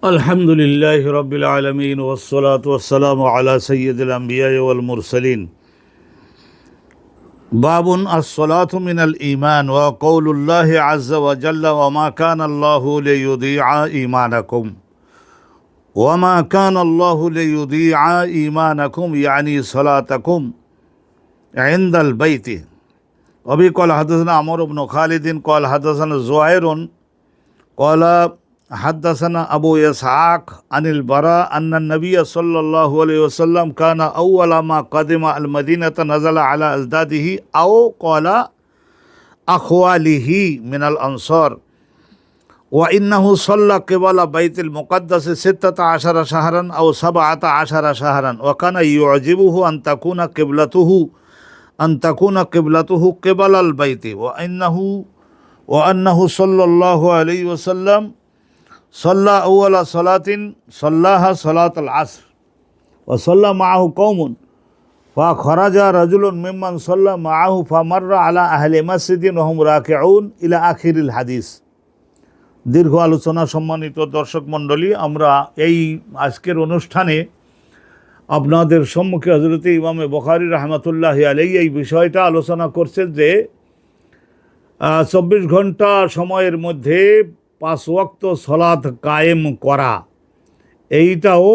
الحمد لله رب العالمين والصلاة والسلام على سيد الأنبياء والمرسلين. باب الصلاة من الإيمان وقول الله عز وجل وما كان الله ليضيع إيمانكم يعني صلاتكم عند البيت. وبه قال حدثنا عمرو بن خالد قال حدثنا زهير قال حدثنا أبو إسحاق عن البراء أن النبي صلى الله عليه وسلم كان أول ما قدم المدينة نزل على أجداده أو قال أخواله من الأنصار وإنه صلى قبل بيت المقدس 16 شهرا أو 17 شهرا وكان يعجبه أن تكون قبلته قبل البيت وأنه صلى الله عليه وسلم صلى أول صلاة صلاها صلاة العصر وصلى معه قوم فخرج رجل ممن صلى معه فمر على أهل مسجد وهم راكعون إلى آخر الحديث. দীর্ঘ আলোচনা সম্মানিত দর্শক মণ্ডলী, আমরা এই আজকের অনুষ্ঠানে আপনাদের সম্মুখে হযরত ইমামে বুখারী রাহমাতুল্লাহি আলাইহি এই বিষয়টা আলোচনা করছেন যে 24 ঘন্টা সময়ের মধ্যে 5 ওয়াক্ত সলাত কায়েম করা, এইটাও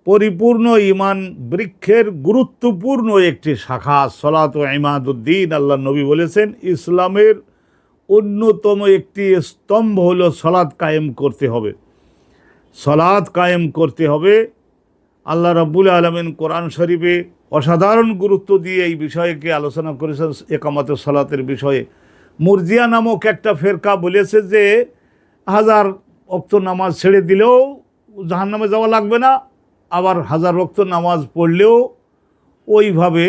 পরিপূর্ণ ইমান বৃক্ষের গুরুত্বপূর্ণ একটি শাখা। সলাত ও ইমাদুদ্দিন, আল্লাহ নবী বলেছেন ইসলামের অন্যতম একটি স্তম্ভ হলো সলাত কায়েম করতে হবে। সলাত কায়েম করতে হবে। আল্লাহ রাব্বুল আলামিন কোরআন শরীফে অসাধারণ গুরুত্ব দিয়ে এই বিষয়কে আলোচনা করেছেন, একামতে সলাতের বিষয়ে। মুরজিয়া নামক একটা ফেরকা বলেছে যে 1000 ওয়াক্ত নামাজ ছেড়ে দিলেও জাহান্নামে যাওয়া লাগবে না, আবার 1000 ওয়াক্ত নামাজ পড়লেও ওইভাবে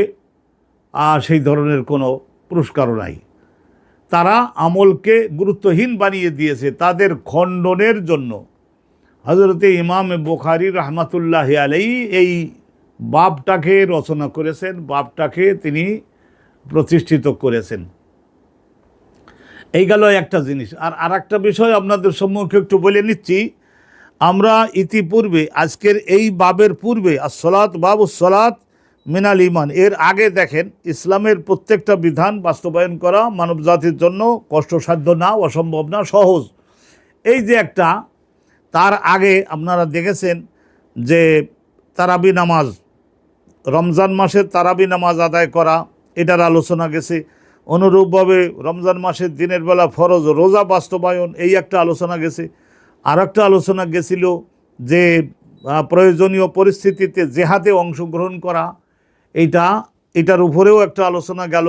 সেই ধরনের কোনো পুরস্কারও নাই। তারা আমলকে গুরুত্বহীন বানিয়ে দিয়েছে। তাদের খণ্ডনের জন্য হযরতে ইমাম বুখারী রাহমাতুল্লাহি আলাইহি এই বাবটাকে রচনা করেছেন, বাবটাকে তিনি প্রতিষ্ঠিত করেছেন। এই গেল একটা জিনিস। আর একটা বিষয় আপনাদের সম্মুখে একটু বলে নিচ্ছি। আমরা ইতিপূর্বে আজকের এই বাবের পূর্বে আসসালাত বাবুস সালাত মিনাল ইমান, এর আগে দেখেন ইসলামের প্রত্যেকটা বিধান বাস্তবায়ন করা মানব জাতির জন্য কষ্টসাধ্য না, অসম্ভব না, সহজ। এই যে একটা, তার আগে আপনারা দেখেছেন যে তারাবি নামাজ, রমজান মাসের তারাবি নামাজ আদায় করা, এটার আলোচনা গেছে। অনুরূপভাবে রমজান মাসের দিনের বেলা ফরজ রোজা বাস্তবায়ন, এই একটা আলোচনা গেছে। আর একটা আলোচনা গেছিল যে প্রয়োজনীয় পরিস্থিতিতে জেহাদে অংশগ্রহণ করা, এটার উপরেও একটা আলোচনা গেল।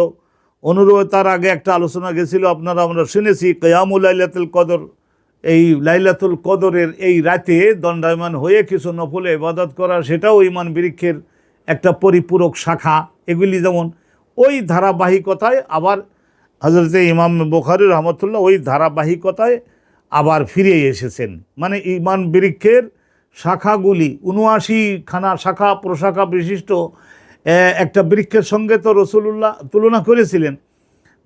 অনুরূপ তার আগে একটা আলোচনা গেছিল, আমরা শুনেছি কিয়ামুল লাইলাতুল কদর, এই লাইলাতুল কদরের এই রাতে দণ্ডায়মান হয়ে কিছু নফল ইবাদত করা, সেটাও ইমান বৃক্ষের একটা পরিপূরক শাখা। এগুলি যেমন ওই ধারাবাহিকতায় আবার হযরত ইমাম বুখারী রাহমাতুল্লাহ ওই ধারাবাহিকতায় আবার ফিরে এসেছেন। মানে ইমান বৃক্ষের শাখাগুলি 79খানা শাখা প্রশাখা বিশিষ্ট একটা বৃক্ষের সঙ্গে তো রাসূলুল্লাহ তুলনা করেছিলেন।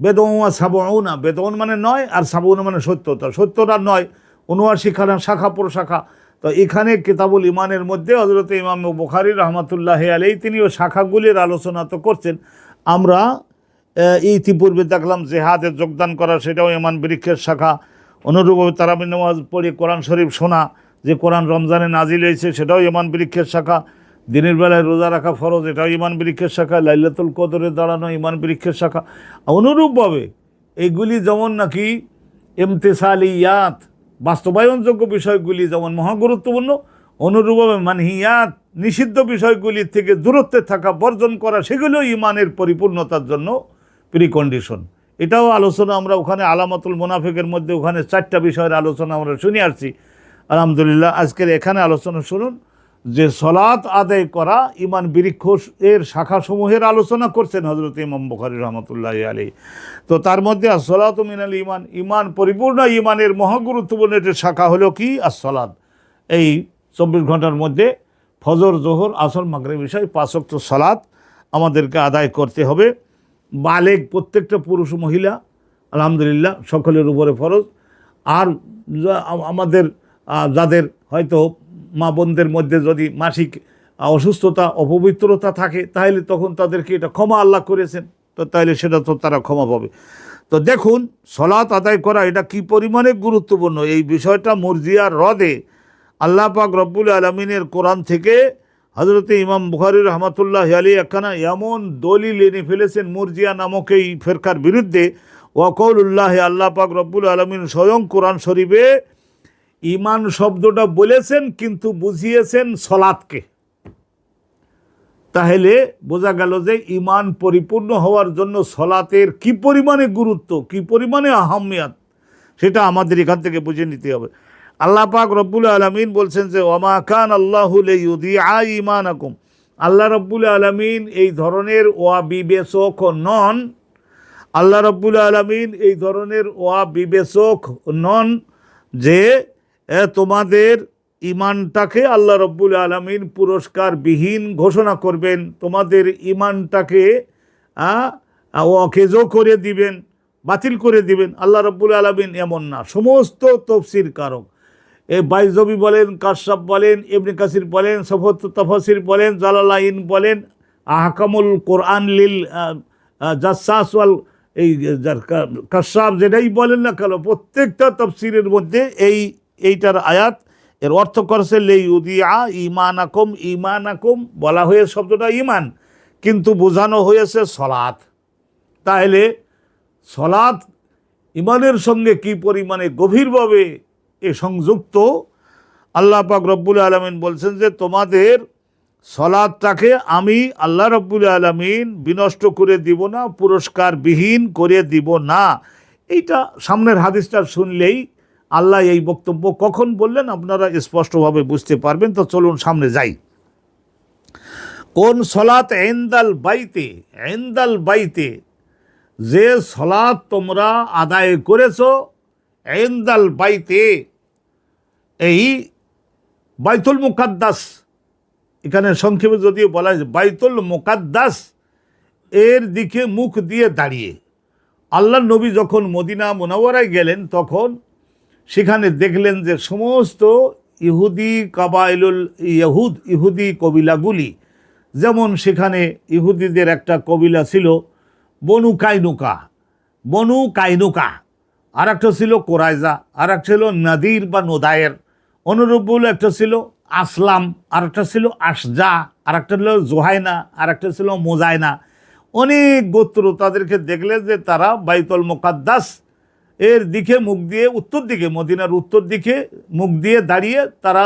বেদউন সাবউনা, বেদউন মানে 9 আর সাবউনা মানে 70টা, 70 আর 9 79খানা শাখা প্রশাখা। তো এখানে কিতাবুল ইমানের মধ্যে হযরত ইমাম বুখারী রাহমাতুল্লাহি আলাইহি তিনি ওই শাখাগুলির আলোচনা তো করছেন। আমরা ইতিপূর্বে দেখলাম জেহাদে যোগদান করা, সেটাও ইমান বৃক্ষের শাখা। অনুরূপভাবে তারাবি নামাজ পড়ে কোরআন শরীফ শোনা, যে কোরআন রমজানে নাজিল হয়েছে, সেটাও ইমান বৃক্ষের শাখা। দিনের বেলায় রোজা রাখা ফরজ, এটাও ইমান বৃক্ষের শাখা। লাইলাতুল কদরে দাঁড়ানো ইমান বৃক্ষের শাখা। অনুরূপভাবে এইগুলি যেমন নাকি ইমতিসালিয়াত, বাস্তবায়নযোগ্য বিষয়গুলি যেমন মহা গুরুত্বপূর্ণ, অনুরূপভাবে মানহিয়াত, নিষিদ্ধ বিষয়গুলির থেকে দূরত্বে থাকা, বর্জন করা, সেগুলো ইমানের পরিপূর্ণতার জন্য প্রিকন্ডিশন। এটাও আলোচনা আমরা ওখানে আলামাতুল মুনাফিকের মধ্যে ওখানে 4টা বিষয়ের আলোচনা আমরা শুনে আসছি। আলহামদুলিল্লাহ আজকের এখানে আলোচনা শুনুন যে সলাত আদায় করা ইমান বৃক্ষ এর শাখাসমূহের আলোচনা করছেন হযরত ইমাম বুখারী রাহমাতুল্লাহি আলাইহি। তো তার মধ্যে আসসালাতু মিনাল ইমান, ইমান পরিপূর্ণ ইমানের মহাগুরুত্বপূর্ণ একটি শাখা হলো কি আসসালাত। এই 24 ঘন্টার মধ্যে ফজর, জোহর, আসর, মাগরিব, ইশা 5 ওয়াক্ত সালাত আমাদেরকে আদায় করতে হবে। বালেগ প্রত্যেকটা পুরুষ মহিলা আলহামদুলিল্লাহ সকলের উপরে ফরজ। আর আমাদের যাদের হয়তো মা বোনদের মধ্যে যদি মাসিক অসুস্থতা অপবিত্রতা থাকে, তাহলে তখন তাদেরকে এটা ক্ষমা আল্লাহ করেছেন, তো তাহলে সেটা তো তারা ক্ষমা পাবে। তো দেখুন, সলাত আদায় করা এটা কি পরিমাণে গুরুত্বপূর্ণ। এই বিষয়টা মুরজিয়ার হ্রদে আল্লাহ পাক রব্বুল আলমিনের কোরআন থেকে হজরতে ইমাম বুখারী রহমতুল্লাহ আলী একখানা এমন দলিল এনে ফেলেছেন মুরজিয়া নামক এই ফেরকার বিরুদ্ধে। ওয়াকৌলুল্লাহ, আল্লাহ পাক রব্বুল আলমিন স্বয়ং কোরআন শরীফে ইমান শব্দটা বলেছেন, কিন্তু বুঝিয়েছেন সলাৎকে। তাহলে বোঝা গেল যে ইমান পরিপূর্ণ হওয়ার জন্য সলাতের কি পরিমাণে গুরুত্ব, কি পরিমাণে আহমিয়াত, সেটা আমাদের এখান থেকে বুঝে নিতে হবে। আল্লাহ পাক রব্বুল আলমিন বলছেন যে ওমা কান আল্লাহু লিইউদিআ ঈমানাকুম, আল্লাহ রব্বুল আলমিন এই ধরনের অবিবেচক নন। আল্লাহ রব্বুল আলমিন এই ধরনের অবিবেচক নন যে তোমাদের ইমানটাকে আল্লাহ রব্বুল আলমিন পুরস্কারবিহীন ঘোষণা করবেন, তোমাদের ইমানটাকে অকেজো করে দিবেন, বাতিল করে দিবেন। আল্লাহ রব্বুল আলমিন এমন না। সমস্ত তফসির কারক, এই বাইজবি বলেন, কাশাব বলেন, ইবনে কাসির বলেন, সফত তাফসির বলেন, জালালাইন বলেন, আহকামুল কোরআন লিল জাসাস ওয়াল এই কাশাব যেটাই বলেন না কেন, প্রত্যেকটা তফসিরের মধ্যে এইটার আয়াত এর অর্থ করেছে লিইউদিআ ঈমানাকুম। ঈমানাকুম বলা হয়েছে শব্দটা ঈমান, কিন্তু বোঝানো হয়েছে সলাৎ। তাহলে সলাৎ ঈমানের সঙ্গে কি পরিমাণে গভীরভাবে সংযুক্ত। আল্লাহ পাক রব্বুল আলমিন বলছেন যে তোমাদের সলাৎটাকে আমি আল্লাহ রব্বুল আলমিন বিনষ্ট করে দিব না, পুরস্কারবিহীন করে দিব না। এইটা সামনের হাদিসটা শুনলেই আল্লাহ এই বক্তব্য কখন বললেন আপনারা স্পষ্টভাবে বুঝতে পারবেন। তো চলুন সামনে যাই। কোন সলাত ইনদাল বাইতে, ইনদাল বাইতে, যে সলাত তোমরা আদায় করেছো ইনদাল বাইতে, এই বাইতুল মুকাদ্দাস, এখানে সংক্ষেপে যদিও বলা হয় বাইতুল মুকাদ্দাস এর দিকে মুখ দিয়ে দাঁড়িয়ে। আল্লাহ নবী যখন মদিনা মুনাওয়ারায় গেলেন তখন সেখানে দেখলেন যে সমস্ত ইহুদি কাবাইলুল ইহুদি কবিলাগুলি, যেমন সেখানে ইহুদিদের একটা কবিলা ছিল বনু কাইনুকা, আর একটা ছিল কোরাইজা, আর একটা ছিল নাদির বা নোদায়ের, অনুরূপ একটা ছিল আসলাম, আর একটা ছিল আশজা, আর একটা ছিল জোহাইনা, আর একটা ছিল মোজাইনা। অনেক গোত্র, তাদেরকে দেখলে যে তারা বাইতুল মুকাদ্দাস এর দিকে মুখ দিয়ে, উত্তর দিকে, মদিনার উত্তর দিকে মুখ দিয়ে দাঁড়িয়ে তারা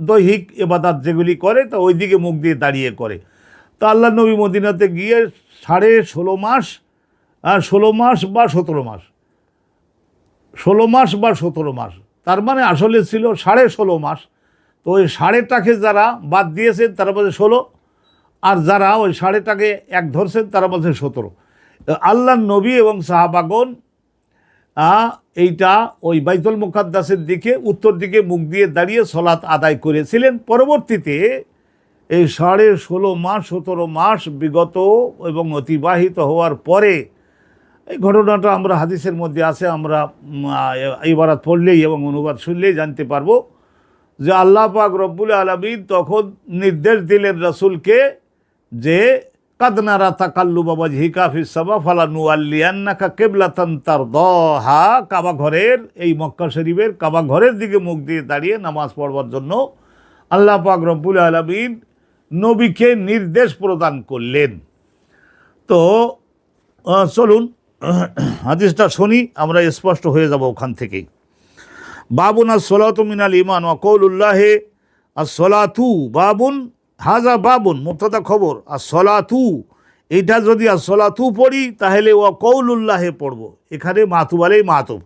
দৈহিক ইবাদত যেগুলি করে তা ওই দিকে মুখ দিয়ে দাঁড়িয়ে করে। তো আল্লাহ নবী মদিনাতে গিয়ে 16.5 মাস, 16 মাস বা 17 মাস, 16 মাস বা 17 মাস, তার মানে আসলে ছিল 16.5 মাস। তো ওই সাড়েটাকে যারা বাদ দিয়েছেন তারা বলছে 16, আর যারা ওই সাড়েটাকে এক ধরছেন তারা বলছে 17। আল্লাহ নবী এবং সাহাবাগণ এইটা ওই বাইতুল মুকাদ্দাসের দিকে উত্তর দিকে মুখ দিয়ে দাঁড়িয়ে সলাত আদায় করেছিলেন। পরবর্তীতে এই 16.5 মাস 17 মাস বিগত এবং অতিবাহিত হওয়ার পরে এই ঘটনাটা আমরা হাদিসের মধ্যে আছে, আমরা ইবারত পড়লেই এবং অনুবাদ শুনলেই জানতে পারবো যে আল্লাহ পাক রব্বুল আলামিন তখন নির্দেশ দিলেন রাসূলকে যে কাদ নারা তাকাল্লুবা ওয়াজহিকা ফিস সামা ফালানুওয়াল্লিয়ান্নাকা কিবলাতান তারদাহা, কাবা ঘরের, এই মক্কা শরীফের কাবা ঘরের দিকে মুখ দিয়ে দাঁড়িয়ে নামাজ পড়বার জন্য আল্লাহ পাক রব্বুল আলামিন নবীকে নির্দেশ প্রদান করলেন। তো চলুন হাদিসটা শুনি, আমরা স্পষ্ট হয়ে যাব ওখান থেকেই। বাবুন as-salatu মিনাল ঈমান ওয়া কওলুল্লাহি as-salatu বাবুন, হাজা বাবুন মুবতাদা খবর, as-salatu এটা যদি as-salatu পড়ি তাহলে ওয়া কওলুল্লাহি পড়ব, এখানে মাতুব আলাই মাতুব।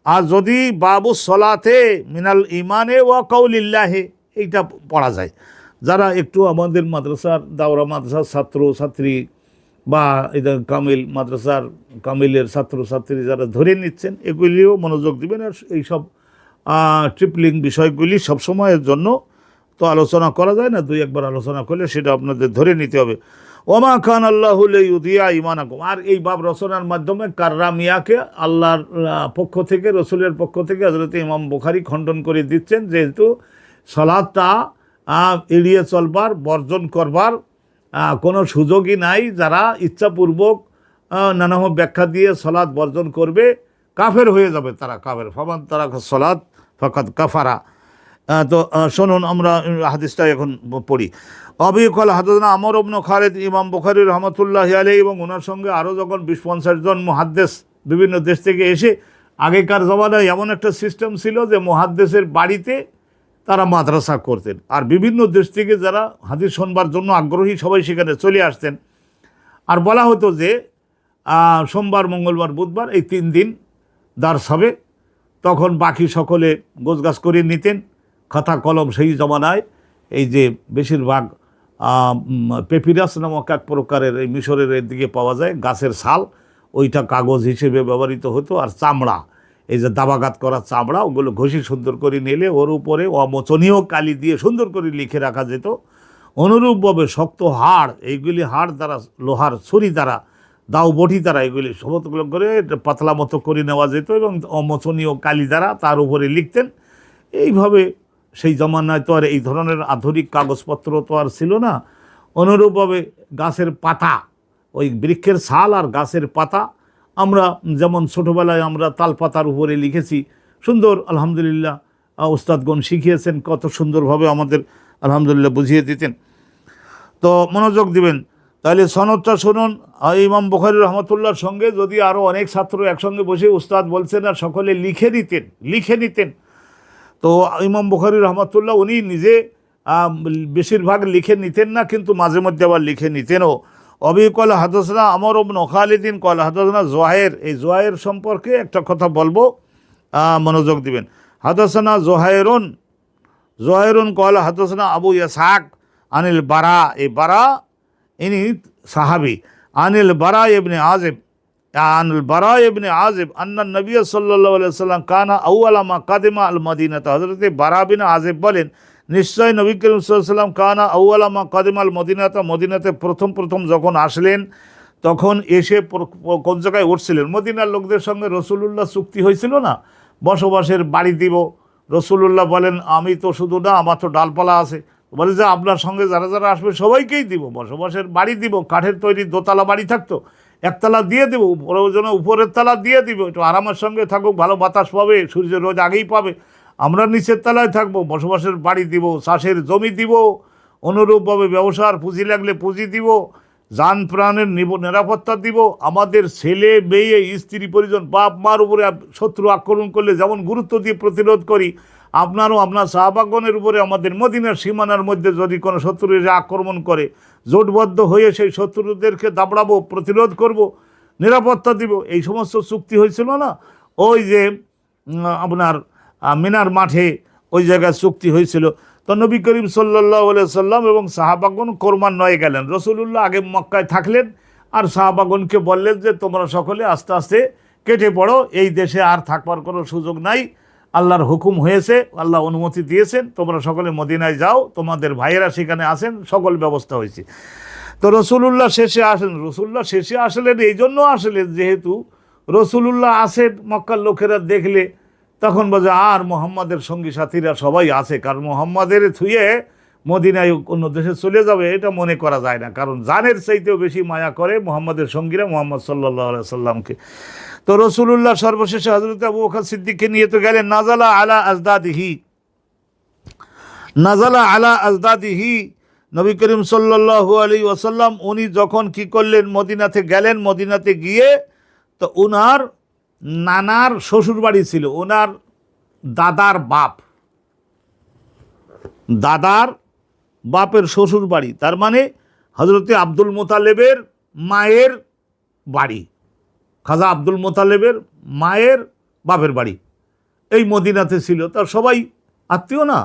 আর যদি বাবু সলাতে মিনাল ঈমানে ওয়া কওলিল্লাহি এইটা পড়া যায়। যারা একটু আমাদের মাদ্রাসার দাওরা মাদ্রাসার ছাত্র ছাত্রী বা এদের কামিল মাদ্রাসার কামিলের ছাত্রছাত্রী যারা ধরে নিচ্ছেন এগুলিও মনোযোগ দিবেন। আর এইসব ট্রিপলিং বিষয়গুলি সবসময়ের জন্য তো আলোচনা করা যায় না, 2-1 বার আলোচনা করলে সেটা আপনাদের ধরে নিতে হবে। ওমা খান আল্লাহু লিইউদিয়া ঈমানাকুম। আর এই বাব রচনার মাধ্যমে কাররামিয়াকে আল্লাহর পক্ষ থেকে, রসুলের পক্ষ থেকে হযরত ইমাম বুখারী খণ্ডন করে দিচ্ছেন, যেহেতু সালাতটা এড়িয়ে চলবার, বর্জন করবার কোনো সুযোগই নাই। যারা ইচ্ছাপূর্বক নানা ব্যাখ্যা দিয়ে সালাত বর্জন করবে কাফের হয়ে যাবে, তারা কাফের। ফামান তারাকা সালাত ফাকাদ কাফারা। তো শুনুন, আমরা হাদিসটা এখন পড়ি। অবি কল হাদাসনা আমর ইবনে খালিদ, ইমাম বুখারী রহমাতুল্লাহি আলাইহি এবং ওনার সঙ্গে আরও যখন 20-50 জন মুহাদ্দিস বিভিন্ন দেশ থেকে এসে, আগেকার জমানায় এমন একটা সিস্টেম ছিল যে মুহাদ্দিসের বাড়িতে তারা মাদ্রাসা করতেন, আর বিভিন্ন দেশ থেকে যারা হাদিস শুনবার জন্য আগ্রহী সবাই সেখানে চলে আসতেন। আর বলা হতো যে সোমবার, মঙ্গলবার, বুধবার এই 3 দিন দার্স হবে। তখন বাকি সকলে গোছগাছ করে নিতেন। খাতা কলম সেই জমানায় এই যে বেশিরভাগ পেপিরাস নামক এক প্রকারের এই মিশরের দিকে পাওয়া যায় গাছের ছাল, ওইটা কাগজ হিসেবে ব্যবহৃত হতো। আর চামড়া, এই যে দাবাগাত করা চামড়া, ওগুলো ঘষি সুন্দর করে নিলে ওর উপরে অমোচনীয় কালি দিয়ে সুন্দর করে লিখে রাখা যেত। অনুরূপভাবে শক্ত হাড়, এইগুলি হাড় দ্বারা, লোহার ছুরি দ্বারা, দাও বটি দ্বারা এগুলি সমতগুলো করে পাতলা মতো করে নেওয়া যেত এবং অমোচনীয় কালি দ্বারা তার উপরে লিখতেন। এইভাবে সেই জমানায় তো আর এই ধরনের আধুনিক কাগজপত্র তো আর ছিল না। অনুরূপভাবে গাছের পাতা, ওই বৃক্ষের ছাল আর গাছের পাতা, আমরা যেমন ছোটোবেলায় আমরা তাল পাতার উপরে লিখেছি, সুন্দর আলহামদুলিল্লাহ উস্তাদগণ শিখিয়েছেন, কত সুন্দরভাবে আমাদের আলহামদুলিল্লাহ বুঝিয়ে দিতেন। তো মনোযোগ দিবেন। তাহলে সনদটা শুনুন। ইমাম বুখারী রহমতুল্লাহর সঙ্গে যদি আরও অনেক ছাত্র একসঙ্গে বসে উস্তাদ বলছেন আর সকলে লিখে নিতেন। তো ইমাম বুখারী রহমতুল্লাহ উনি নিজে বেশিরভাগ লিখে নিতেন না, কিন্তু মাঝে মধ্যে আবার লিখে নিতেনও। অবি কল হাদাসনা আমর ইবনে খালিদিন কল হাদাসনা জোহায়ের। এই জোহায়ের সম্পর্কে একটা কথা বলবো, মনোযোগ দিবেন। হাদাসনা জোহায়েরুন কল হাদাসনা আবু ইসহাক আনিল বারা। এই বারা ইনি সাহাবি। আনিল বারা ইবনে আযিব আন্না নবী সাল্লাল্লাহু আলাইহি ওয়াসাল্লাম কানা আউয়ালা মা কাদিমা আল মদিনাতা। হযরত বারা বিন আযিব বলেন, নিশ্চয় নবী করিম সাল্লাল্লাহু আলাইহি ওয়াসাল্লাম কানা আউয়ালা মা কাদিমা আল মদিনাতা, মদিনাতে প্রথম যখন আসলেন তখন এসে কোন জায়গায় উঠছিলেন? মদিনার লোকদের সঙ্গে রাসূলুল্লাহ চুক্তি হয়েছিল না, বসবাসের বাড়ি দিব। রাসূলুল্লাহ বলেন, আমি তো শুধু না, আমার তো ডালপালা আছে। বলে যে আপনার সঙ্গে যারা যারা আসবে সবাইকেই দিব, বসবাসের বাড়ি দিব। কাঠের তৈরি দোতলা বাড়ি থাকতো, একতলা দিয়ে দেবো, প্রয়োজনে উপরের তলা দিয়ে দিব, একটু আরামের সঙ্গে থাকুক, ভালো বাতাস পাবে, সূর্যের রোজ আগেই পাবে। আমরা নিচের তলায় থাকবো, বসবাসের বাড়ি দিব, চাষের জমি দিব, অনুরূপভাবে ব্যবসার পুঁজি লাগলে পুঁজি দিব, যান প্রাণের নিরাপত্তা দিব। আমাদের ছেলে মেয়ে স্ত্রী পরিজন বাপ মার উপরে শত্রু আক্রমণ করলে যেমন গুরুত্ব দিয়ে প্রতিরোধ করি, আপনারও আপনার সাহাবাগণের উপরে আমাদের মদিনার সীমানার মধ্যে যদি কোনো শত্রু এসে আক্রমণ করে, জোটবদ্ধ হয়ে সেই শত্রুদেরকে দাবড়াবো, প্রতিরোধ করব, নিরাপত্তা দিব। এই সমস্ত চুক্তি হয়েছিল না, ওই যে আপনার মিনার মাঠে ওই জায়গায় চুক্তি হয়েছিল। তো নবী করিম সাল্লাল্লাহু আলাইহি সাল্লাম এবং সাহাবাগণ ক্রমান্বয়ে গেলেন। রাসূলুল্লাহ আগে মক্কায় থাকলেন আর সাহাবাগণকে বললেন যে তোমরা সকলে আস্তে আস্তে কেটে পড়ো, এই দেশে আর থাকবার কোনো সুযোগ নাই, আল্লাহর হুকুম হয়েছে, আল্লাহ অনুমতি দিয়েছেন, তোমরা সকলে মদিনায় যাও, তোমাদের ভাইয়েরা সেখানে আসেন, সকল ব্যবস্থা হয়েছে। তো রাসূলুল্লাহ শেষে আসলেন এই জন্য আসলেন, যেহেতু রাসূলুল্লাহ আসেন, মক্কার লোকেরা দেখলে তখন বোঝে আর মোহাম্মদের সঙ্গী সাথীরা সবাই আছে, কারণ মোহাম্মদের থুয়ে মদিনায় অন্য দেশে চলে যাবে এটা মনে করা যায় না, কারণ জানের চাইতেও বেশি মায়া করে মোহাম্মদের সঙ্গীরা মোহাম্মদ সাল্লাল্লাহু আলাইহি সাল্লামকে। তো রাসূলুল্লাহ সর্বশেষে হযরত আবু বকর সিদ্দিককে নিয়ে তো গেলেন। নাজালা আলা আজদাদিহি, নবী করিম সাল্লাল্লাহু আলাইহি ওয়াসাল্লাম উনি যখন কি করলেন, মদিনাতে গেলেন। মদিনাতে গিয়ে তো ওনার নানার শ্বশুর বাড়ি ছিল, ওনার দাদার বাপের শ্বশুর বাড়ি, তার মানে হযরতে আব্দুল মোতালেবের মায়ের বাড়ি, খাজা আব্দুল মোতালেবের মায়ের বাপের বাড়ি এই মদিনাতে ছিল। তার সবাই আত্মীয় না,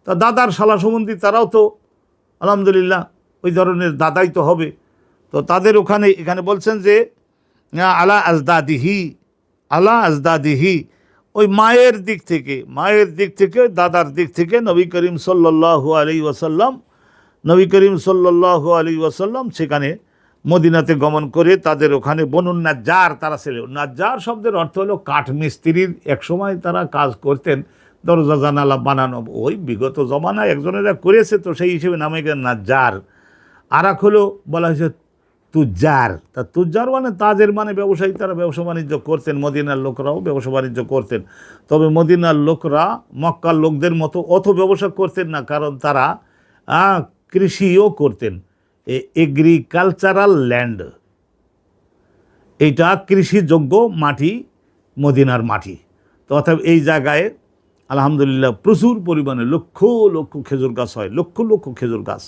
তা দাদার শালা সম্বন্ধী তারাও তো আলহামদুলিল্লাহ ওই ধরনের দাদাই তো হবে। তো তাদের এখানে বলছেন যে আলা আজদাদিহি, ওই মায়ের দিক থেকে দাদার দিক থেকে নবী করিম সাল্লাল্লাহু আলাইহি ওয়াসাল্লাম নবী করিম সাল্লাল্লাহু আলাইহি ওয়াসাল্লাম সেখানে মদিনাতে গমন করে তাদের ওখানে বনুন নাজ্জার তারা ছিল। নাজ্জার শব্দের অর্থ হলো কাঠমিস্ত্রির। একসময় তারা কাজ করতেন, দরজা জানালা বানানো। ওই বিগত জমানায় একজনেরা করেছে, তো সেই হিসেবে নামে গেলেন নাজ্জার। আর এক হলো বলা হয়েছে তুজ্জার। তা তুজ্জার মানে তাজের মানে ব্যবসায়ী, তারা ব্যবসা বাণিজ্য করতেন। মদিনার লোকরাও ব্যবসা বাণিজ্য করতেন, তবে মদিনার লোকরা মক্কার লোকদের মতো অত ব্যবসা করতেন না, কারণ তারা কৃষিও করতেন। এগ্রিকালচারাল ল্যান্ড, এইটা কৃষিযোগ্য মাটি, মদিনার মাটি। তো অর্থাৎ এই জায়গায় আলহামদুলিল্লাহ প্রচুর পরিমাণে লক্ষ লক্ষ খেজুর গাছ হয়, লক্ষ লক্ষ খেজুর গাছ।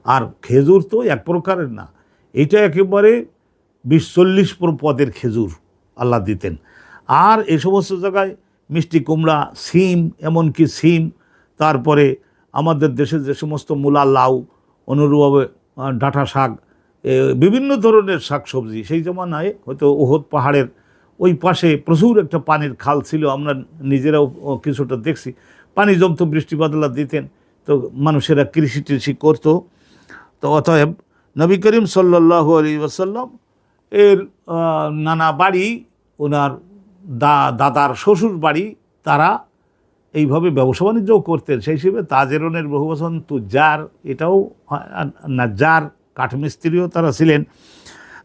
আর খেজুর তো এক প্রকারের না, এটা একেবারে 20-40 পদের খেজুর আল্লাহ দিতেন। আর এই সমস্ত জায়গায় মিষ্টি কুমড়া, সিম, এমনকি সিম, তারপরে আমাদের দেশে যে সমস্ত মূলা, লাউ, অনুরূপভাবে ডাঁটা শাক, বিভিন্ন ধরনের শাকসবজি। সেই জমানায় হয়তো ওহদ পাহাড়ের ওই পাশে প্রচুর একটা পানির খাল ছিল, আমরা নিজেরাও কিছুটা দেখছি। পানি জমতো, বৃষ্টিপাত দিতেন, তো মানুষেরা কৃষি টিষি করতো। তো অতএব নবী করিম সাল্লাল্লাহু আলাইহি ওয়াসাল্লাম এর নানা বাড়ি, ওনার দাদার শ্বশুর বাড়ি, তারা এইভাবে ব্যবসা বাণিজ্যও করতেন। সেই হিসেবে তাজেরনের বহু বচন তুজ্জার, এটাও নাজ্জার, কাঠমিস্ত্রিও তারা ছিলেন।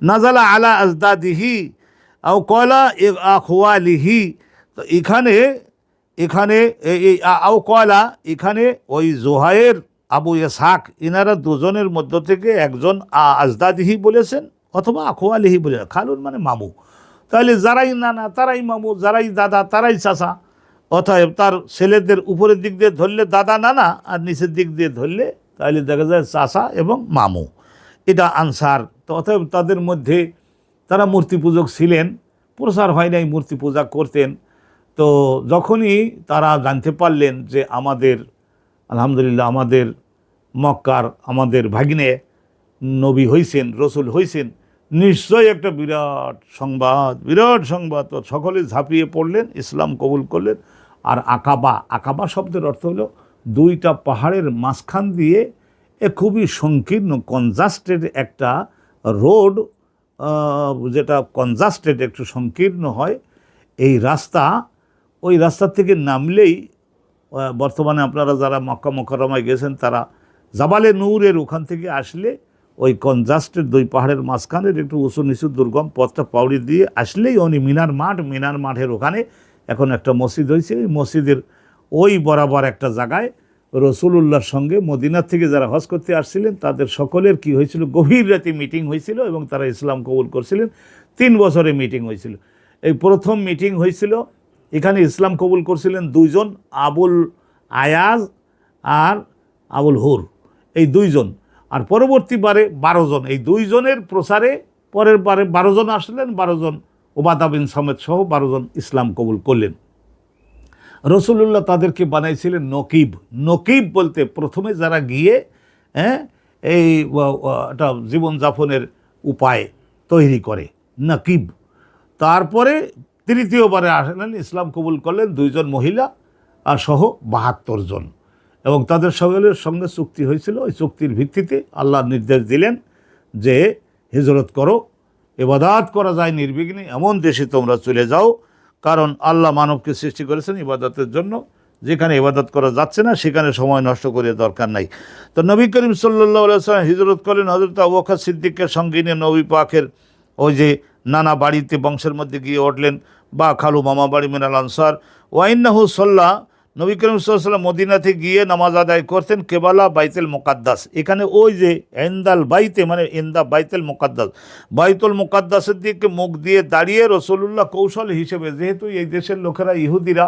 নাজালা আলা আজদাদিহি আও কয়লা আখওয়ালিহি। তো এখানে এই আও কয়লা, এখানে ওই জোহায়ের, আবু ইসহাক, ইনারা দুজনের মধ্য থেকে একজন আজদাদিহি বলেছেন অথবা আখওয়ালিহি বলে। খালুন মানে মামু, তাহলে যারাই নানা তারাই মামু, যারাই দাদা তারাই চাচা। অতএব তার ছেলেদের উপরের দিক দিয়ে ধরলে দাদা নানা, আর নিচের দিক দিয়ে ধরলে তাহলে দেখা যায় চাচা এবং মামু। এটা আনসার। তো অতএব তাদের মধ্যে তারা মূর্তি পূজক ছিলেন, প্রচার হয় নাই, মূর্তি পূজা করতেন। তো যখনই তারা জানতে পারলেন যে আমাদের আলহামদুলিল্লাহ আমাদের মক্কার আমাদের ভাগিনে নবী হইছেন, রসুল হইছেন, নিশ্চয়ই একটা বিরাট সংবাদ। তো সকলে ঝাঁপিয়ে পড়লেন, ইসলাম কবুল করলেন। আর আকাবা শব্দের অর্থ হলো দুইটা পাহাড়ের মাঝখান দিয়ে খুবই সংকীর্ণ কনজাস্টেড একটা রোড, যেটা কনজাস্টেড একটু সংকীর্ণ হয় এই রাস্তা। ওই রাস্তা থেকে নামলেই বর্তমানে আপনারা যারা মক্কা মুকাররমায় গেছেন তারা জাবালে নূরের ওখান থেকে আসলে ওই কনজাস্টেড দুই পাহাড়ের মাঝখানের একটু উঁচু নিচু দুর্গম পথটা পাউড়ি দিয়ে আসলেই উনি মিনার মাঠের ওখানে এখন একটা মসজিদ হয়েছে। ওই মসজিদের ওই বরাবর একটা জায়গায় রসুলুল্লাহর সঙ্গে মদিনার থেকে যারা হজ করতে আসছিলেন তাদের সকলের কি হয়েছিল, গভীর রাতে মিটিং হয়েছিল এবং তারা ইসলাম কবুল করছিলেন। 3 বছরে মিটিং হয়েছিল। এই প্রথম মিটিং হয়েছিল, এখানে ইসলাম কবুল করছিলেন 2 জন, আবুল আয়াজ আর আবুল হুর, এই 2 জন। আর পরবর্তীবারে 12 জন। এই 2 জনের প্রচারে পরের বারে 12 জন আসলেন, 12 জন ওবাদা বিন সামেদ সহ 12 জন ইসলাম কবুল করলেন। রসুলুল্লাহ তাদেরকে বানাইছিলেন নকিব বলতে প্রথমে যারা গিয়ে এই একটা জীবনযাপনের উপায় তৈরি করে, নকিব। তারপরে তৃতীয়বারে আসলেন, ইসলাম কবুল করলেন 2 জন মহিলা আর সহ 72 জন, এবং তাদের সকলের সঙ্গে চুক্তি হয়েছিল। ওই চুক্তির ভিত্তিতে আল্লাহ নির্দেশ দিলেন যে হিজরত করো, ইবাদত করা যায় নির্বিঘ্নে এমন দেশে তোমরা চলে যাও, কারণ আল্লাহ মানবকে সৃষ্টি করেছেন ইবাদতের জন্য। যেখানে ইবাদত করা যাচ্ছে না সেখানে সময় নষ্ট করে দরকার নাই। তো নবী করিম সাল্লাল্লাহু আলাইহি ওয়াসাল্লাম হিজরত করলেন হযরত আবু বকর সিদ্দিকের সঙ্গে নিয়ে। নবী পাকের ওই যে নানা বাড়িতে বংশের মধ্যে গিয়ে উঠলেন, বা খালু মামা বাড়ি মিনাল আনসার। ওয়াইন্নাহু সাল্লাহ, নবী করিম সাল্লাল্লাহু আলাইহি ওয়াসাল্লাম মদিনাতে গিয়ে নামাজ আদায় করতেন কেবালা বাইতুল মুকাদ্দাস। এখানে ওই যে ইনদাল বাইতে মানে ইনদা বাইতুল মুকাদ্দাস, বাইতুল মুকাদ্দাসের দিকে মুখ দিয়ে দাঁড়িয়ে রসুলুল্লাহ কৌশল হিসেবে, যেহেতু এই দেশের লোকেরা ইহুদিরা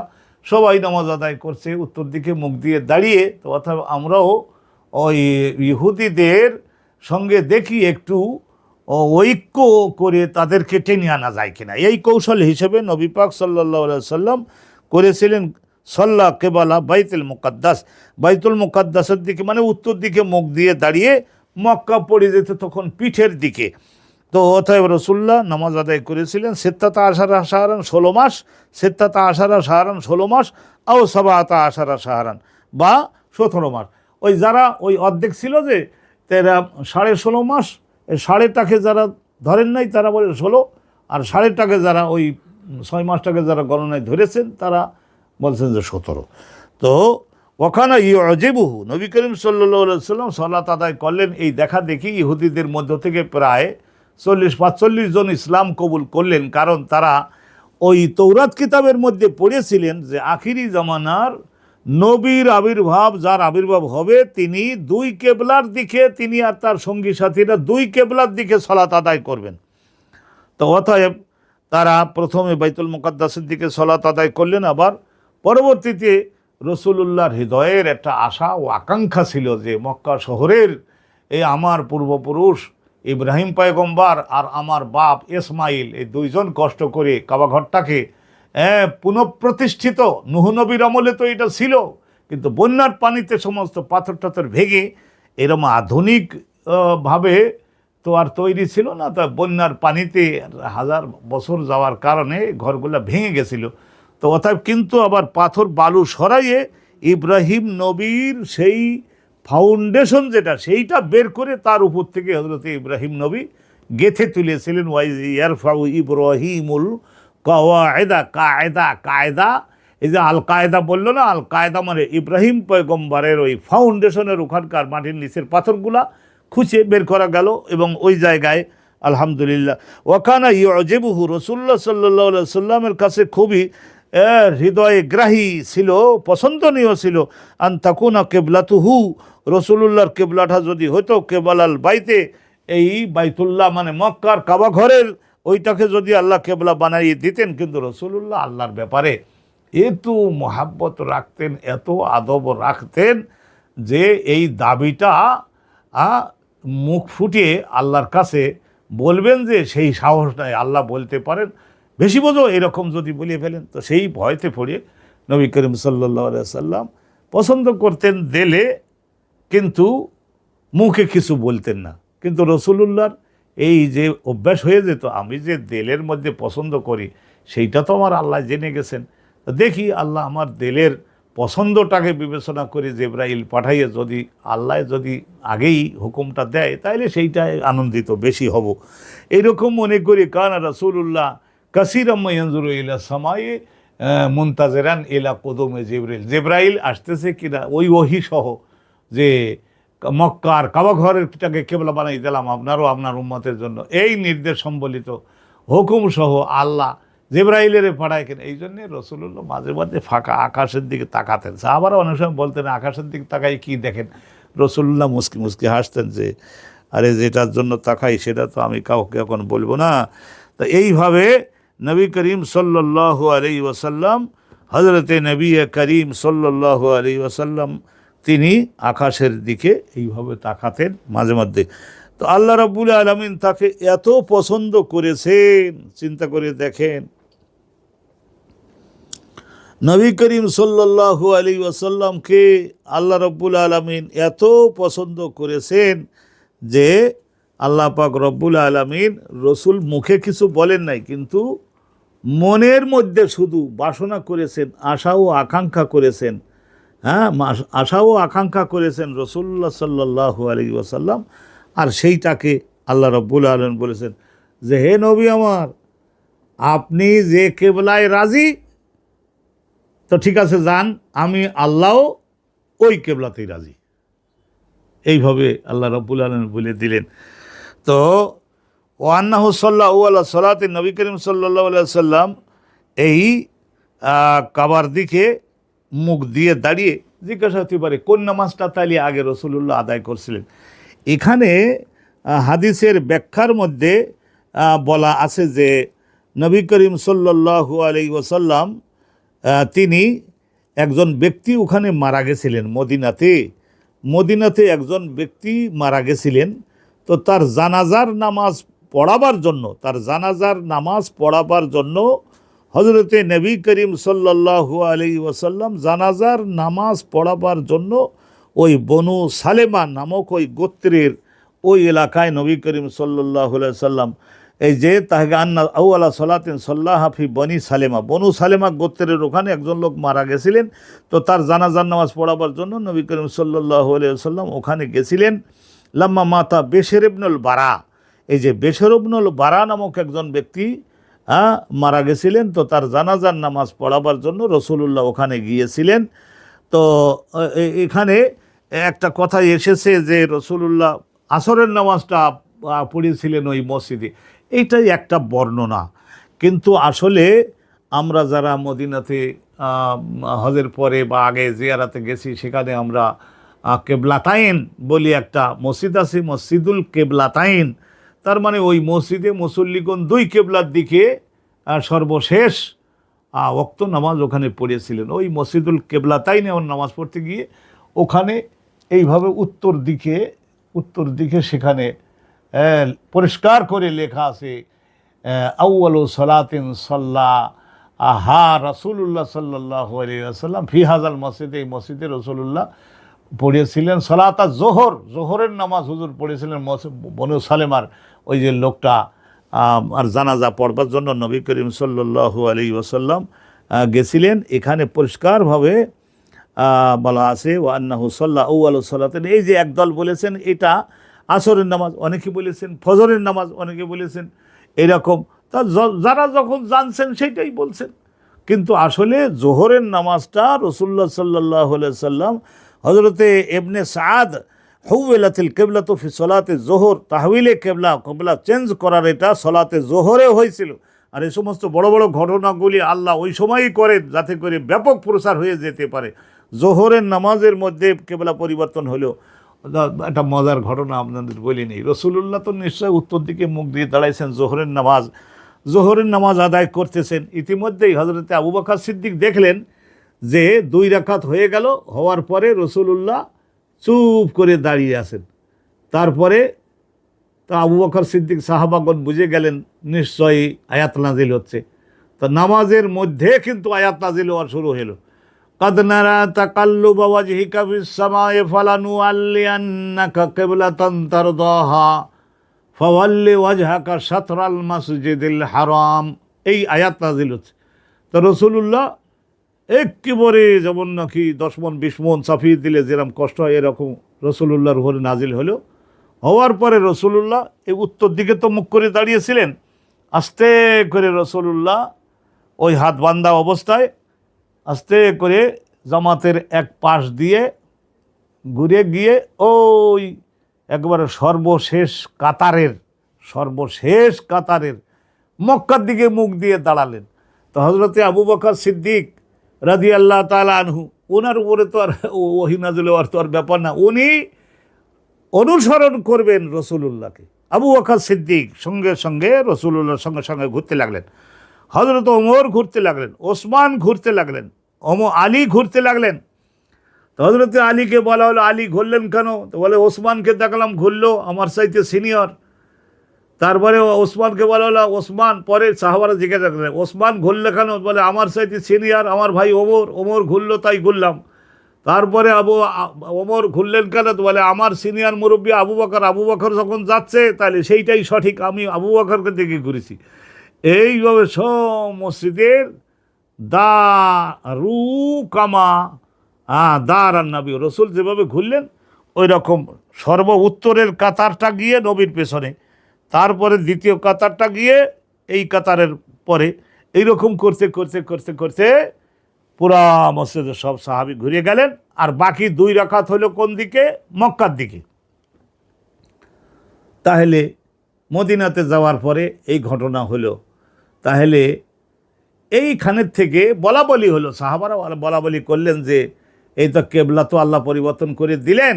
সবাই নামাজ আদায় করছে উত্তর দিকে মুখ দিয়ে দাঁড়িয়ে, তো অর্থাৎ আমরাও ওই ইহুদিদের সঙ্গে দেখি একটু ঐক্য করে তাদেরকে টেনে আনা যায় কিনা, এই কৌশল হিসেবে নবী পাক সাল্লাল্লাহু আলাইহি ওয়াসাল্লাম করেছিলেন সল্লা কেবালা বাইতুল মুকাদ্দাস। বাইতুল মুকাদ্দাসের দিকে মানে উত্তর দিকে মুখ দিয়ে দাঁড়িয়ে, মক্কা পড়ে যেত তখন পিঠের দিকে। তো অতএব রসুল্লাহ নামাজ আদায় করেছিলেন 17 শাহরান 16 মাস, 17 শাহরান 16 মাস, আও 17 শাহরান বা 17 মাস। ওই যারা ওই অর্ধেক ছিল যে তারা 16.5 মাস, এই সাড়েটাকে যারা ধরেন নাই তারা বলে 16, আর সাড়েটাকে যারা ওই 6 মাসটাকে যারা গণনায় ধরেছেন তারা বলছেন যে 17। তো ওখানে ইউজিবুহু, নবী করিম সাল্লাল্লাহু আলাইহি সাল্লাম সালাত আদায় করলেন। এই দেখা দেখি ইহুদিদের মধ্য থেকে প্রায় 40-45 জন ইসলাম কবুল করলেন, কারণ তারা ওই তৌরাত কিতাবের মধ্যে পড়েছিলেন যে আখিরি জামানার নবীর আবির্ভাব, যার আবির্ভাব হবে তিনি 2 কেবলার দিকে, তিনি আর তার সঙ্গী সাথীরা 2 কেবলার দিকে সালাত আদায় করবেন। তো অতএব তারা প্রথমে বাইতুল মুকাদ্দাসের দিকে সালাত আদায় করলেন, আবার পরবর্তীতে রসুলুল্লাহর হৃদয়ের একটা আশা ও আকাঙ্ক্ষা ছিল যে মক্কা শহরের এই আমার পূর্বপুরুষ ইব্রাহিম পয়গম্বর আর আমার বাপ ইসমাইল, এই 2 জন কষ্ট করে কাবাঘরটাকে পুনঃপ্রতিষ্ঠিত, নূহ নবীর আমলে তো এটা ছিল, কিন্তু বন্যার পানিতে সমস্ত পাথর টাথর ভেঙে এরম আধুনিক ভাবে তো আর তৈরি ছিল না। তো বন্যার পানিতে 1000 বছর যাওয়ার কারণে ঘরগুলো ভেঙে গেছিল। তো অতএব কিন্তু আবার পাথর বালু সরাইয়ে ইব্রাহিম নবীর সেই ফাউন্ডেশন যেটা, সেইটা বের করে তার উপর থেকে হযরত ইব্রাহিম নবী গেথে তুলেছিলেন। ওয়াইজ ইয়ারফাউ ইব্রাহিমুল কাওয়াইদা, কায়দা, এই যে আল কায়দা বললো না, আল কায়দা মানে ইব্রাহিম পয়গম্বরের ওই ফাউন্ডেশনের ওখানকার মাটির নিচের পাথরগুলা খুঁজে বের করা গেল, এবং ওই জায়গায় আলহামদুলিল্লাহ ওয়াকানা ইউজিবুহু, রাসূলুল্লাহ সাল্লাল্লাহু আলাইহি সাল্লামের কাছে খুবই হৃদয়ে গ্রাহী ছিল, পছন্দনীয় ছিল আন তাকুনা কিবলাতুহু, রাসূলুল্লাহর কিবলাটা যদি হতো কেবলাল বাইতে, এই বাইতুল্লাহ মানে মক্কার কাবা ঘরের ওইটাকে যদি আল্লাহ কেবলা বানাইয়ে দিতেন। কিন্তু রাসূলুল্লাহ আল্লাহর ব্যাপারে এত মহাব্বত রাখতেন, এত আদব রাখতেন যে এই দাবিটা মুখ ফুটিয়ে আল্লাহর কাছে বলবেন যে সেই সাহস নাই। আল্লাহ বলতে পারেন বেশি বোঝো এরকম যদি বলে ফেলেন, তো সেই ভয়তে পড়ে নবী করিম সাল্লাল্লাহু আলাইহি সাল্লাম পছন্দ করতেন দিলে, কিন্তু মুখে কিছু বলতেন না। কিন্তু রাসূলুল্লাহর এই যে অভ্যাস হয়ে যেত, আমি যে দিলের মধ্যে পছন্দ করি সেইটা তো আমার আল্লাহ জেনে গেছেন, দেখি আল্লাহ আমার দিলের পছন্দটাকে বিবেচনা করে জিবরাইল পাঠাইয়ে যদি আল্লাহ যদি আগেই হুকুমটা দেয় তাহলে সেইটাই আনন্দিত বেশি হব, এইরকম মনে করি। কানা রাসূলুল্লাহ কাসীরাম ইয়ানজুরু ইলা সামাই মুনতাজিরান ইলা কুদুমে জিবরাইল আসতেছে কিনা ওই ওহী সহ, যে মক্কার কাবা ঘরেরটাকে কেবলা বানাই দিলাম আপনারও আপনার উম্মতের জন্য, এই নির্দেশ সম্বলিত হুকুম সহ আল্লাহ জিবরাইলের পাঠায় কিনা। এই জন্যে রাসূলুল্লাহ মাঝে মাঝে ফাঁকা আকাশের দিকে তাকাতেন। সাহাবারা অনেক সময় বলতেন আকাশের দিকে তাকাই কি দেখেন, রাসূলুল্লাহ মুস্কি মুস্কি হাসতেন যে আরে যেটার জন্য তাকাই সেটা তো আমি কাউকে এখন বলবো না। তো এইভাবে নবী করিম সাল্লাল্লাহু আলাইহি ওয়াসাল্লাম, হযরতে নবী করিম সাল্লাল্লাহু আলাইহি ওয়াসাল্লাম তিনি আকাশের দিকে এইভাবে তাকাতেন মাঝে মধ্যে। তো আল্লাহ রাব্বুল আলামিন তাকে এত পছন্দ করেছেন, চিন্তা করে দেখেন, নবী করিম সাল্লাল্লাহু আলাইহি ওয়াসাল্লামকে আল্লাহ রাব্বুল আলামিন এত পছন্দ করেছেন যে আল্লাহ পাক রব্বুল আলামিন রসুল মুখে কিছু বলেন নাই, কিন্তু মনের মধ্যে শুধু বাসনা করেছেন, আশা ও আকাঙ্ক্ষা করেছেন। হ্যাঁ, আশা ও আকাঙ্ক্ষা করেছেন রাসূলুল্লাহ সাল্লাল্লাহু আলাইহি ওয়াসাল্লাম, আর সেইটাকে আল্লাহ রাব্বুল আলামিন বলেছেন যে হে নবী আমার, আপনি যে কেবলায় রাজি, তো ঠিক আছে যান, আমি আল্লাহও ওই কেবলাতেই রাজি। এইভাবে আল্লাহ রাব্বুল আলামিন বলে দিলেন। তো ওয়ান্নাহু সাল্লাল্লাহু আলা সালাতে, নবী করিম সাল্লাল্লাহু আলাইহি সাল্লাম এই কাবার দিকে মুখ দিয়ে দাঁড়িয়ে জিজ্ঞাসা হতে পারে কোন নামাজটা তাইলে আগে রাসূলুল্লাহ আদায় করছিলেন। এখানে হাদিসের ব্যাখ্যার মধ্যে বলা আছে যে নবী করিম সাল্লাল্লাহু আলাইহি ওয়াসাল্লাম তিনি একজন ব্যক্তি ওখানে মারা গেছিলেন, মদিনাতে একজন ব্যক্তি মারা গেছিলেন। তো তার জানাজার নামাজ পড়াবার জন্য হযরতে নবী করিম সাল্লাল্লাহু আলাইহি ওয়াসাল্লাম জানাজার নামাজ পড়াবার জন্য ওই বনু সালেমা নামক ওই গোত্রের ওই এলাকায় নবী করিম সাল্লাল্লাহু আলাইহি ওয়াসাল্লাম এই যে তাহলে আন্না আউয়ালা সলাতিন সাল্লাহা ফি বনি সালেমা, বনু সালেমা গোত্রের ওখানে একজন লোক মারা গেছিলেন, তো তার জানাজার নামাজ পড়াবার জন্য নবী করিম সাল্লাল্লাহু আলাইহি ওয়াসাল্লাম ওখানে গেছিলেন। লাম্মা মাতা বেশের ইবনুল বারা, এই যে বেশের ইবনুল বারা নামক একজন ব্যক্তি মারা গেছিলেন, তো তার জানাজার নামাজ পড়াবার জন্য রসুলুল্লাহ ওখানে গিয়েছিলেন। তো এখানে একটা কথা এসেছে যে রসুলুল্লাহ আসরের নামাজটা পড়েছিলেন ওই মসজিদে, এইটাই একটা বর্ণনা। কিন্তু আসলে আমরা যারা মদিনাতে হজের পরে বা আগে জিয়ারাতে গেছি, সেখানে আমরা কেবলাতাইন বলি একটা মসজিদ আছে, মসজিদুল কেবলাতাইন। তার মানে ওই মসজিদে মুসল্লিগণ দুই কেবলার দিকে সর্বশেষ ওয়াক্ত নামাজ ওখানে পড়েছিলেন। ওই মসজিদুল কেবলাতাইনে আমার নামাজ পড়তে গিয়ে ওখানে এইভাবে উত্তর দিকে সেখানে পরিষ্কার করে লেখা আছে আউয়ালু সলাতিন সাল্লা হা রাসূলুল্লাহ সাল্লাল্লাহু আলাইহি ওয়াসাল্লাম ফি হাযাল মসজিদে, এই মসজিদে রাসূলুল্লাহ পড়িয়েছিলেন সলাতা জোহরের নামাজ হুজুর পড়েছিলেন বনু সালেমার ওই যে লোকটা আর জানাজা পড়বার জন্য নবী করিম সাল্লাল্লাহু আলাইহি ওয়াসাল্লাম গেছিলেন। এখানে পরিষ্কারভাবে বলা আছে ওয়া আন্নাহু সাল্লা আউয়ালু সালাতিন, এই যে একদল বলেছেন এটা আসরের নামাজ, অনেকে বলেছেন ফজরের নামাজ, অনেকে বলেছেন এরকম। তা যারা যখন জানছেন সেইটাই বলছেন, কিন্তু আসলে জোহরের নামাজটা রাসূলুল্লাহ সাল্লাল্লাহু আলাইহি ওয়াসাল্লাম হযরতে ইবনে সাদ হুওয়ালাতিল কিবলাতু ফি সলাতে জোহর, তাহওয়িলে কিবলা চেঞ্জ করার এটা সলাতে জোহরে হয়েছিল। আর এই সমস্ত বড় বড় ঘটনাগুলি আল্লাহ ওই সময়ই করেন যাতে করে ব্যাপক প্রসার হয়ে যেতে পারে। জোহরের নামাজের মধ্যে কিবলা পরিবর্তন হলো, একটা মজার ঘটনা আপনাদের বলি নেই। রাসূলুল্লাহ তো নিশ্চয় উত্তর দিকে মুখ দিয়ে দাঁড়াইছেন, জোহরের নামাজ আদায় করতেছেন। ইতিমধ্যেই হযরতে আবু বকর সিদ্দিক দেখলেন যে 2 রাকাত হয়ে গেল, হওয়ার পরে রাসূলুল্লাহ চুপ করে দাঁড়িয়ে আছেন। তারপরে তা আবু বকর সিদ্দিক সাহাবাগণ বুঝে গেলেন নিশ্চয়ই আয়াত নাজিল হচ্ছে। তো নামাজের মধ্যে কিন্তু আয়াত নাজিল হওয়া শুরু হলো। قد نرى تقلب وجهك في السماء فلنولينك قبلة ترضاها فول وجهك شطر المسجد الحرام, এই আয়াত নাজিল হচ্ছে। তো রাসূলুল্লাহ একেবারে যেমন নাকি 10 মণ 20 মণ চাপিয়ে দিলে যেরকম কষ্ট হয় এরকম রাসূলুল্লাহর উপরে নাজিল হলো। হওয়ার পরে রাসূলুল্লাহ এই উত্তর দিকে তো মুখ করে দাঁড়িয়েছিলেন, আস্তে করে রাসূলুল্লাহ ওই হাত বান্ধা অবস্থায় আস্তে করে জামাতের এক পাশ দিয়ে ঘুরে গিয়ে ওই একবারে সর্বশেষ কাতারের মক্কার দিকে মুখ দিয়ে দাঁড়ালেন। তো হযরতে আবু বকর সিদ্দিক রাদিয়াল্লাহু তাআলা আনহু, ওনার উপরে তো আর ওহী নাযিল হওয়ার তো আর ব্যাপার না, উনি অনুসরণ করবেন রসুলুল্লাহকে। আবু বকর সিদ্দিক সঙ্গে সঙ্গে রসুলুল্লাহর সঙ্গে ঘুরতে লাগলেন। হযরত ওমর ঘুরতে লাগলেন, ওসমান ঘুরতে লাগলেন, আলী ঘুরতে লাগলেন। তো হযরত আলীকে বলা হলো, আলী ঘুরলেন কেন? তো বলে ওসমানকে দেখলাম ঘুরলো, আমার চাইতে সিনিয়র। তারপরে ওসমানকে বলা হলো, ওসমান, পরে সাহাবারা জিজ্ঞাসা করলেন ওসমান ঘুরলে কেন? বলে আমার চাইতে সিনিয়র আমার ভাই ওমর ঘুরলো তাই ঘুরলাম। তারপরে ওমর ঘুরলেন কেন? তো বলে আমার সিনিয়র মুরব্বী আবু বকর যখন যাচ্ছে তাহলে সেইটাই সঠিক, আমি আবু বকরকে দেখে ঘুরেছি। এইভাবে সব মসজিদের দার আর নবী, রসুল যেভাবে ঘুরলেন ওই রকম উত্তরের কাতারটা গিয়ে নবীর পেছনে, তারপরে দ্বিতীয় কাতারটা গিয়ে এই কাতারের পরে, এইরকম করতে করতে করতে করতে পুরা মসজিদের সব সাহাবী ঘুরে গেলেন। আর বাকি 2 রাকাত হলো কোন দিকে? মক্কার দিকে। তাহলে মদিনাতে যাওয়ার পরে এই ঘটনা হলো। তাহলে এইখানের থেকে বলা বলি হলো, সাহাবারা বলা বলি করলেন যে এই তো কেবলা তো আল্লাহ পরিবর্তন করে দিলেন,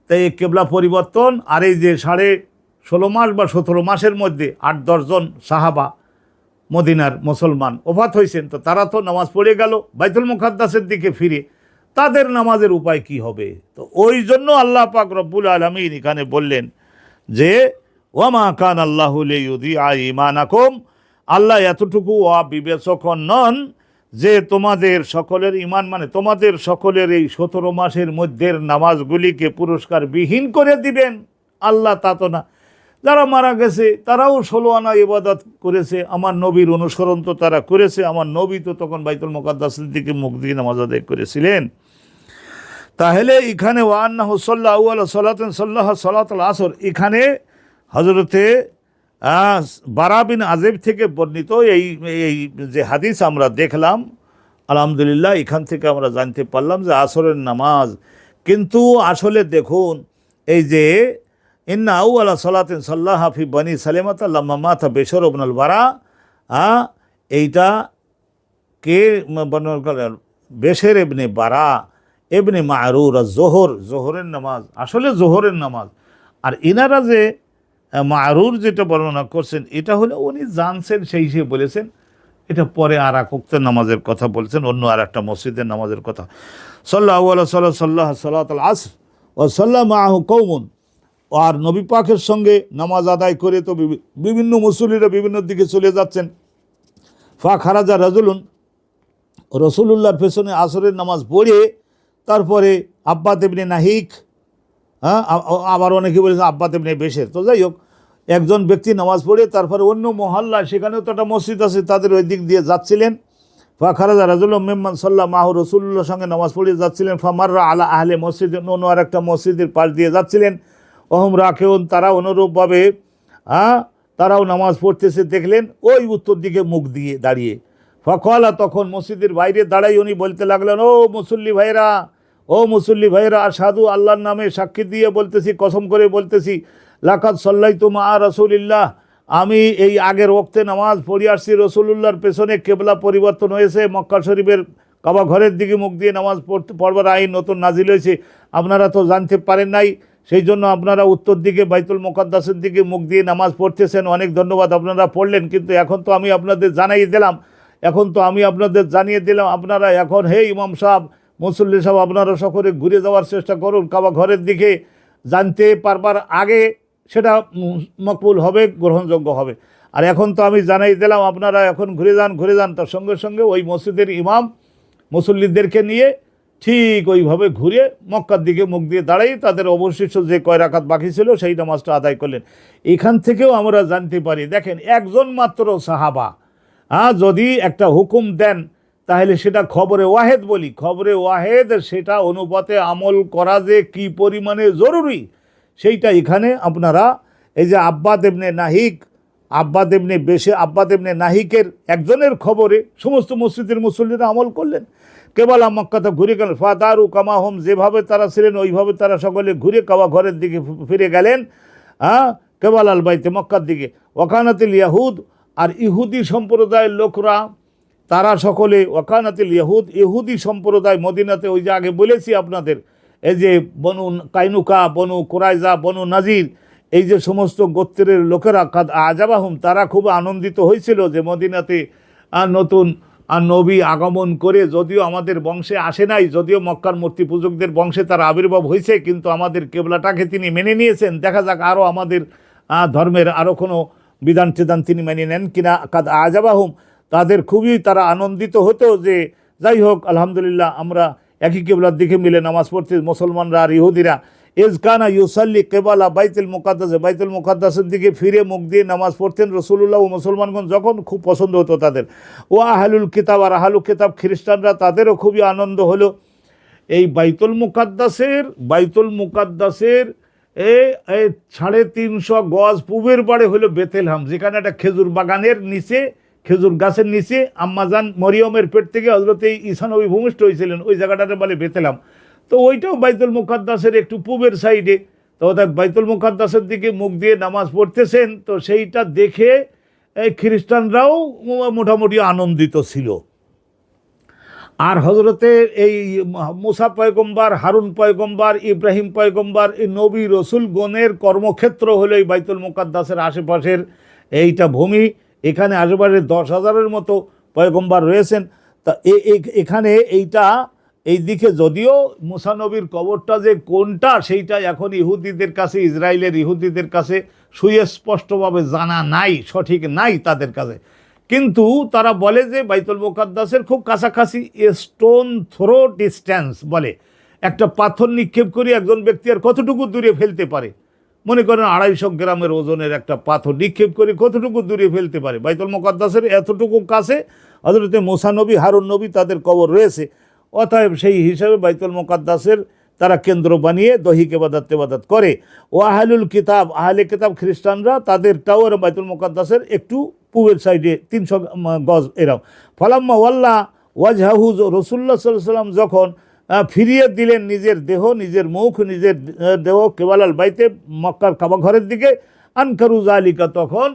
তাই এই কেবলা পরিবর্তন আর এই যে 16.5 মাস বা 17 মাসের মধ্যে 8-10 জন সাহাবা মদিনার মুসলমান ওফাত হয়েছেন, তো তারা তো নামাজ পড়ে গেল বাইতুল মুকাদ্দাসের দিকে ফিরে, তাদের নামাজের উপায় কি হবে? তো ওই জন্য আল্লাহ পাক রব্বুল আলামিন এখানে বললেন যে ওয়ামা কান আল্লাহু লিইউযিআ ঈমানাকুম, আল্লাহ এতটুকু অবিবেচক নন যে তোমাদের সকলের ঈমান, মানে তোমাদের সকলের এই 17 মাসের মধ্যের নামাজগুলিকে পুরস্কার বিহীন করে দিবেন। আল্লাহ তা তো না। যারা মারা গেছে তারাও 16 আনা ইবাদত করেছে, আমার নবীর অনুসরণ তো তারা করেছে। আমার নবী তো তখন বাইতুল মুকাদ্দাসের দিকে মুখ দিয়ে নামাজ আদায় করেছিলেন। তাহলে এখানে ওয়ান্নাহু সাল্লাল্লাহু আলাইহি সাল্লাতান সাল্লাহ সালাতুল আসর, এখানে হজরতে বারা বিন আযিব থেকে বর্ণিত এই এই যে হাদিস আমরা দেখলাম, আলহামদুলিল্লাহ এখান থেকে আমরা জানতে পারলাম যে আসরের নামাজ। কিন্তু আসলে দেখুন, এই যে ইন্না আউয়ালা সালাতিন সাল্লাহা ফি বানি সালেমাতা লাম্মা মাতা বেশর ইবনুল বারা, এইটা কে বর্ণনা করলেন? বেশের ইবনে বারা ইবনে মারুর জোহরের নামাজ, আসলে জোহরের নামাজ। আর ইনারা যে মারুর যেটা বর্ণনা করছেন, এটা হলে উনি জানছেন, সেই হিসেবে বলেছেন। এটা পরে আর এক ওয়াক্তের নামাজের কথা বলছেন, অন্য আর একটা মসজিদের নামাজের কথা। সাল্লাল্লাহু আলাইহি সাল্লাহ সালাতুল আসর ও সাল্লা মাহু কওমুন, আর নবী পাকের সঙ্গে নামাজ আদায় করে তো বিভিন্ন মুসল্লিরা বিভিন্ন দিকে চলে যাচ্ছেন। ফা খারাজা রাজুলুন, রসুলুল্লাহর পেছনে আসরের নামাজ পড়ে তারপরে আব্বাদ ইবনে নাহিক, আবার অনেকে বলেছে আব্বাদ ইবনে বেশের, তো যাই হোক, একজন ব্যক্তি নামাজ পড়ে তারপরে অন্য মহল্লা, সেখানেও তো একটা মসজিদ আছে, তাদের ওই দিক দিয়ে যাচ্ছিলেন। ফা খারাজা রাজুল মেম্মান সাল্লাহ মাহু, রসুল্লাহর সঙ্গে নামাজ পড়ে যাচ্ছিলেন। ফা মাররা আলা আহলে মসজিদ, অন্য আর একটা মসজিদের পাশ দিয়ে যাচ্ছিলেন। ওহম রাখেউন, তারা অনুরূপভাবে তারাও নামাজ পড়তেছে, দেখলেন ওই উত্তর দিকে মুখ দিয়ে দাঁড়িয়ে। ফকলা, তখন মসজিদের বাইরে দাঁড়াই উনি বলতে লাগলেন, ও মুসল্লি ভাইরা, আশহাদু, আল্লাহর নামে সাক্ষী দিয়ে বলতেছি, কসম করে বলতেছি, লাকাদ সাল্লাইতু মা রাসূলিল্লাহ, আমি এই আগের ওয়াক্তে নামাজ পড়ে আসছি রসুলুল্লাহর পেছনে। কেবলা পরিবর্তন হয়েছে, মক্কা শরীফের কাবা ঘরের দিকে মুখ দিয়ে নামাজ পড়বার আইন নতুন নাজিল হয়েছে, আপনারা তো জানতে পারেন নাই, সেই জন্য আপনারা উত্তর দিকে বাইতুল মুকাদ্দাসের দিকে মুখ দিয়ে নামাজ পড়তেছেন। অনেক ধন্যবাদ, আপনারা পড়লেন। কিন্তু এখন তো আমি আপনাদের জানিয়ে দিলাম, আপনারা এখন হে ইমাম সাহেব, মুসল্লি সাহেব, আপনারা সকলে ঘুরে যাওয়ার চেষ্টা করুন কাবা ঘরের দিকে। জানতে পারবার আগে সেটা মকবুল হবে, গ্রহণযোগ্য হবে। আর এখন তো আমি জানাই দিলাম, আপনারা এখন ঘুরে যান। তার সঙ্গে সঙ্গে ওই মসজিদের ইমাম মুসল্লিদেরকে নিয়ে ঠিক ওইভাবে ঘুরে মক্কার দিকে মুখ দিয়ে দাঁড়াই তাদের অবশিষ্ট যে কয় রাকাত বাকি ছিল সেই নামাজটা আদায় করলেন। এখান থেকেও আমরা জানতে পারি, দেখেন, একজন মাত্র সাহাবা যদি একটা হুকুম দেন, তাহলে সেটা খবরে ওয়াহেদ বলি, খবরে ওয়াহেদ, সেটা অনুপাতে আমল করা যে কি পরিমাণে জরুরি, সেইটা এখানে আপনারা এই যে আব্বাদ ইবনে নাহিকের একজনের খবরে সমস্ত মসজিদের মুসল্লিরা আমল করলেন। কেবল মক্কাতে ঘুরে গেলেন, ফাদারু কামাহুম, যেভাবে তারা ছিলেন ওইভাবে তারা সকলে ঘুরে কাবা ঘরের দিকে ফিরে গেলেন। কেবল আল বাইতে, মক্কার দিকে। ওয়াকানাতিল ইয়াহুদ, আর ইহুদি সম্প্রদায়ের লোকরা তারা সকলে, ওয়াকানাতিল ইহুদি সম্প্রদায় মদিনাতে, ওই যে আগে বলেছি আপনাদের, এই যে বনু কাইনুকা, বনু কুরাইজা, বনু নাজির, এই যে সমস্ত গোত্রের লোকেরা, কাদ আজাবাহুম, তারা খুব আনন্দিত হয়েছিল যে মদিনাতে নতুন নবী আগমন করে, যদিও আমাদের বংশে আসে নাই, যদিও মক্কার মূর্তি পূজকদের বংশে তার আবির্ভাব হয়েছে, কিন্তু আমাদের কেবলাটাকে তিনি মেনে নিয়েছেন। দেখা যাক আরও আমাদের ধর্মের আরও কোনো বিধান টিধান তিনি মেনে নেন কিনা। কাদ আজাবাহুম, তাদের খুবই তারা আনন্দিত হতো যে যাই হোক, আলহামদুলিল্লাহ, আমরা একই কেবলার দিকে মিলে নামাজ পড়তে, মুসলমানরা আর ইহুদিরা। ইজকানা ইউসাল্লি কেবালা বাইতুল মুকাদ্দাসের দিকে ফিরে মুখ দিয়ে নামাজ পড়তেন রসুলুল্লাহ ও মুসলমানগণ যখন, খুব পছন্দ হতো তাদের। ও আহলুল কিতাব, আর আহলুল কিতাব খ্রিস্টানরা, তাদেরও খুবই আনন্দ হলো। এই বাইতুল মুকাদ্দাসের 350 গজ পূবের পাড়ে হলো বেতেলহাম, যেখানে একটা খেজুর বাগানের নিচে, খেজুর গাছের নিচে আম্মাজান মরিয়মের পেট থেকে হযরত ঈসা নবী ভূমিষ্ঠ হয়েছিলেন, ওই জায়গাটাতে বলে বেতেলহাম। তো ওইটাও বাইতুল মুকাদ্দাসের একটু পূবের সাইডে। তো বাইতুল মুকাদ্দাসের দিকে মুখ দিয়ে নামাজ পড়তেছেন, তো সেইটা দেখে এই খ্রিস্টানরাও মোটামুটি আনন্দিত ছিল। আর হজরতে এই মুসা পয়গম্বর, হারুন পয়গম্বর, ইব্রাহিম পয়গম্বর, এই নবী রসুলগণের কর্মক্ষেত্র হলো এই বাইতুল মুকাদ্দাসের আশেপাশের এইটা ভূমি। এখানে আশেপাশে 10,000-এর মতো পয়গম্বর রয়েছেন। তা এখানে এই দিকে যদিও মুসা নবীর কবরটা যে কোনটা, সেইটা এখন ইহুদিদের কাছে, ইসরায়েলের ইহুদিদের কাছে সুস্পষ্টভাবে জানা নাই, সঠিক নাই তাদের কাছে। কিন্তু তারা বলে যে বাইতুল মুকাদ্দাসের খুব কাছাকাছি, স্টোন থ্রো ডিস্ট্যান্স বলে, একটা পাথর নিক্ষেপ করে একজন ব্যক্তি আর কতটুকু দূরে ফেলতে পারে, মনে করেন 250 গ্রামের ওজনের একটা পাথর নিক্ষেপ করে কতটুকু দূরে ফেলতে পারে? বাইতুল মুকাদ্দাসের এতটুকু কাছে হযরতে মুসা নবী, হারুন নবী তাদের কবর রয়েছে। অতএব সেই হিসাবে বাইতুল মুকাদ্দাসের তারা কেন্দ্র বানিয়ে দৈহিক ইবাদত করে। ও আহলুল কিতাব, আহলে কিতাব খ্রিস্টানরা তাদেরটাও বাইতুল মুকাদ্দাসের একটু পূবের সাইডে 300 গজ এরকম। ফালাম্মা ওয়াল্লা ওয়াজহাহু, রাসূলুল্লাহ সাল্লাল্লাহু আলাইহি ওয়াসাল্লাম যখন ফিরিয়ে দিলেন নিজের দেহ, নিজের মুখ, নিজের দেহ কেবালাল বাইতে, মক্কার কাবা ঘরের দিকে, আনকারু যালিকা, তখন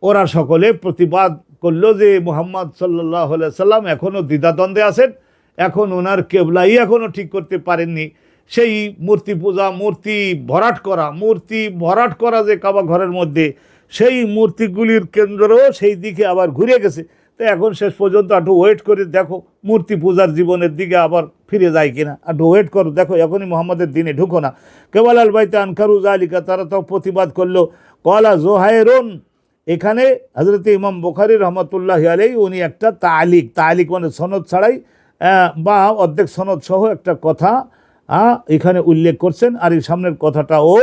ওরা সকলে প্রতিবাদ করলো যে মুহাম্মদ সাল্লাল্লাহু আলাইহি সাল্লাম এখনও দ্বিধাদ্বন্দ্বে আছেন, এখন ওনার কেবলাই এখনও ঠিক করতে পারেননি। সেই মূর্তি পূজা, মূর্তি ভরাট করা যে কাবা ঘরের মধ্যে, সেই মূর্তিগুলির কেন্দ্রও সেই দিকে আবার ঘুরে গেছে। তো এখন শেষ পর্যন্ত একটু ওয়েট করে দেখো মূর্তি পূজার জীবনের দিকে আবার ফিরে যায় কিনা, একটু ওয়েট করো, দেখো এখনই মোহাম্মদের দিনে ঢুকো না। কেবলাল বাইতে আনকারু যালিকা, তারা তো প্রতিবাদ করলো। কলা জোহায়রুন, এখানে হযরত ইমাম বুখারী রহমতুল্লাহি আলাইহি উনি একটা তালিক মানে সনদ ছাড়াই বা অর্ধেক সনদ সহ একটা কথা এখানে উল্লেখ করছেন। আর এই সামনের কথাটাও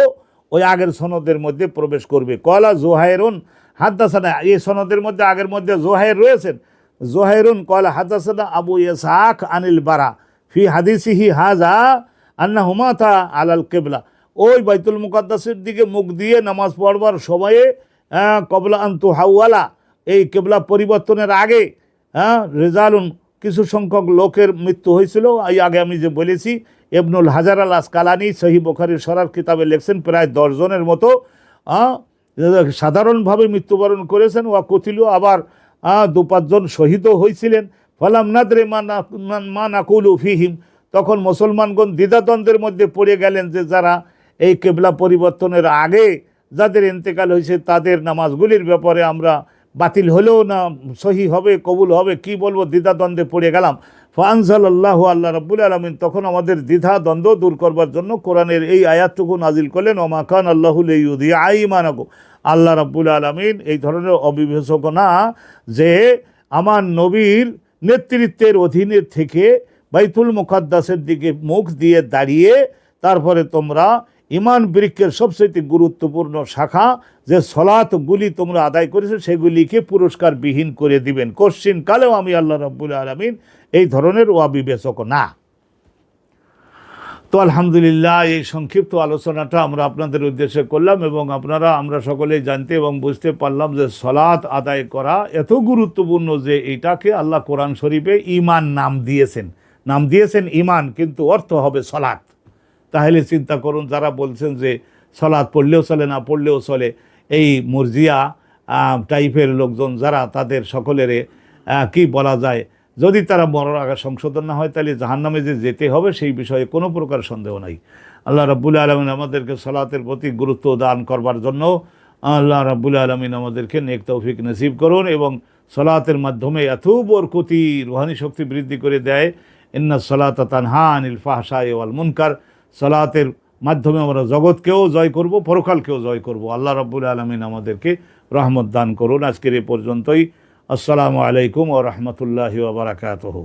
ওই আগের সনদের মধ্যে প্রবেশ করবে। কলা জোহায়রুন হাদ্দাসানা, এই সনদের মধ্যে আগের মধ্যে জোহাইর রয়েছেন। জোহাইরুন কলা হাদ্দাসানা আবু ইসহাক আনিল বারা ফি হাদিসিহি হাজা আন্নাহুমা তা আলাল কেবলা, ওই বাইতুল মুকাদ্দাসের দিকে মুখ দিয়ে নামাজ পড়বার সময়ে কবলা আন্তু হাওয়ালা, এই কেবলা পরিবর্তনের আগে রেজালুন, কিছু সংখ্যক লোকের মৃত্যু হয়েছিল। এই আগে আমি যে বলেছি, ইবনুল হাজার আল আসকালানি সহিহ বুখারীর শরহ কিতাবে লিখছেন প্রায় 10 জনের মতো সাধারণভাবে মৃত্যুবরণ করেছেন। ওয়া কুতিলু, আবার 2-5 জন শহীদও হয়েছিলেন। ফালাম নাদরে মা নাকুলু ফিহিম, তখন মুসলমানগণ দ্বিধাদ্বন্দ্বের মধ্যে পড়ে গেলেন যে যারা এই কেবলা পরিবর্তনের আগে যাদের ইন্তেকাল হয়েছে তাদের নামাজগুলির ব্যাপারে আমরা বাতিল হলেও না সহি হবে, কবুল হবে, কি বলবো, দ্বিধাদ্বন্দ্বে পড়ে গেলাম। ফানজালাল্লাহু, আল্লাহ রাব্বুল আলামিন তখন আমাদের দ্বিধাদ্বন্দ্ব দূর করবার জন্য কোরআনের এই আয়াতটুকু নাজিল করলেন। ওমা কান আল্লাহু লিইউযিআ ঈমানাকুম, আল্লাহ রাব্বুল আলামিন এই ধরনের অবিবেচক না যে আমার নবীর নেতৃত্বের অধীনে থেকে বাইতুল মুকাদ্দাসের দিকে মুখ দিয়ে দাঁড়িয়ে তারপরে তোমরা ইমান বৃক্ষের সবচেয়ে গুরুত্বপূর্ণ শাখা যে সলাতগুলি তোমরা আদায় করেছো সেগুলিকে পুরস্কার বিহীন করে দিবেন। কোশ্চিন কালেও আমি আল্লাহ রাব্বুল আলামিন এই ধরনের অবিবেচক না। তো আলহামদুলিল্লাহ, এই সংক্ষিপ্ত আলোচনাটা আমরা আপনাদের উদ্দেশ্যে করলাম এবং আমরা সকলেই জানতে এবং বুঝতে পারলাম যে সলাত আদায় করা এত গুরুত্বপূর্ণ যে এটাকে আল্লাহ কোরআন শরীফে ঈমান নাম দিয়েছেন ঈমান, কিন্তু অর্থ হবে সলাত। তাহলে চিন্তা করুন, যারা বলছেন যে সলাত পড়লেও চলে না পড়লেও চলে, এই মুরজিয়া টাইপের লোকজন যারা, তাদের সকলের কি বলা যায়, যদি তারা মরার আগে সংশোধন না হয় তাহলে জাহান্নামে যে যেতে হবে সেই বিষয়ে কোনো প্রকার সন্দেহ নাই। আল্লাহ রাব্বুল আলামিন আমাদেরকে সলাতের প্রতি গুরুত্ব দান করবার জন্য আল্লাহ রাব্বুল আলামিন আমাদেরকে নেক তৌফিক নসিব করুন এবং সলাতের মাধ্যমে এত বরকতি রুহানি শক্তি বৃদ্ধি করে দেয়। ইন্নাস সালাতা তানহা আনিল ফাহশাই ওয়াল মুনকার, সলাতের মাধ্যমে আমরা জগৎকেও জয় করব, পরকালকেও জয় করব। আল্লাহ রাব্বুল আলামিন আমাদেরকে রহমত দান করুন। আজকের এ পর্যন্তই। আসসালামু আলাইকুম ওয়া রাহমাতুল্লাহি ওয়া বারাকাতুহু।